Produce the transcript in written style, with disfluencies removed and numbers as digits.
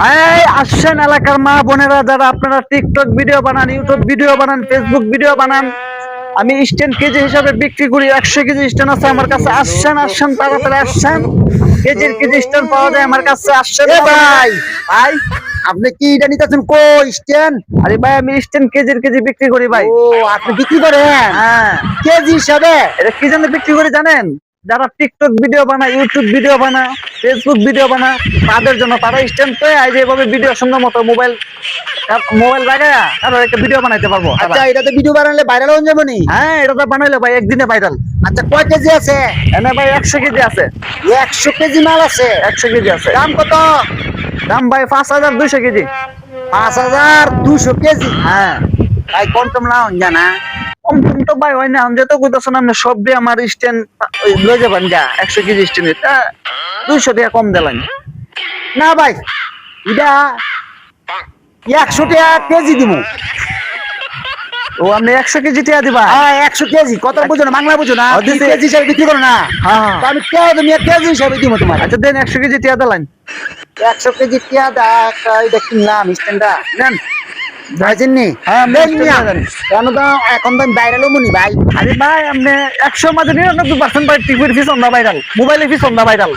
এই আসছেন এলাকার মা বোনেরা, যারা আপনারা টিকটক ভিডিও বানান, ইউটিউব ভিডিও বানান, ফেসবুক ভিডিও বানান, আমি স্ট্যান্ড কেজি হিসাবে বিক্রি করি। 100 কেজি স্ট্যান্ড আছে আমার কাছে। আসছেন তাড়াতাড়ি আসছেন। কেজি স্ট্যান্ড পাওয়া যায় আমার কাছে। আসছেন ভাই ভাই। আপনি কি এটা নিতেছেন কই স্ট্যান্ড? আরে ভাই, আমি স্ট্যান্ড কেজি বিক্রি করি ভাই। ও আপনি বিক্রি করেন হ্যাঁ, কেজি হিসাবে? এটা কি জন্য বিক্রি করি জানেন? যারা টিকটক ভিডিও বানায়, ইউটিউব ভিডিও বানায়, ফেসবুক ভিডিও বানায়, তাদের জন্য। তারা স্ট্যান্ড পেয়ে যেভাবে ভিডিও সুন্দর মতো মোবাইল লাগায়া তারা একটা ভিডিও বানাইতে পারবো। আচ্ছা এটাতে ভিডিও বানালে ভাইরাল হয়ে যাবে নি? হ্যাঁ, এটা তো বানাইলে ভাই একদিনে ভাইরাল। আচ্ছা কয় কেজি আছে? এনে ভাই 100 কেজি আছে। 100 কেজি মাল আছে। 100 কেজি আছে। দাম কত? দাম ভাই 5200 কেজি। 5200 কেজি? হ্যাঁ, ভাই কম টম না হন জানা? কম কম তো ভাই হয় না। আমি যেহেতু কইতাছেন আপনি সব দিয়ে আমার স্ট্যান্ড লয়ে যাবেন গা। 100 কেজি স্ট্যান্ড 200 টাকা কম দিলেন। না ভাই এটা 100 টাকা কেজি দিব। ও আপনি 100 কেজি টাকা দিবা? হ্যাঁ 100 কেজি। কত বুঝো না, বাংলা বুঝো না? দিছি। কেজি হিসাবে বিক্রি করো না? হ্যাঁ, তো আমি তুমি কেজি হিসাবে দিব তোমার। আচ্ছা দেন 100 কেজি টাকা দিলেন। 100 কেজি টিয়া দা একটা এটা কিনলাম স্ট্যান্ডটা নেন। ভাইছেন নি? হ্যাঁ, নেন stand মিয়া। দেন। কেন তো এখন তো ভাইরাল মনি ভাই। আরে ভাই, আপনি 100 মাঝে 99% ভাই টিভির ফিস অন্ধা ভাইরাল, মোবাইলের ফিস অন্ধা ভাইরাল।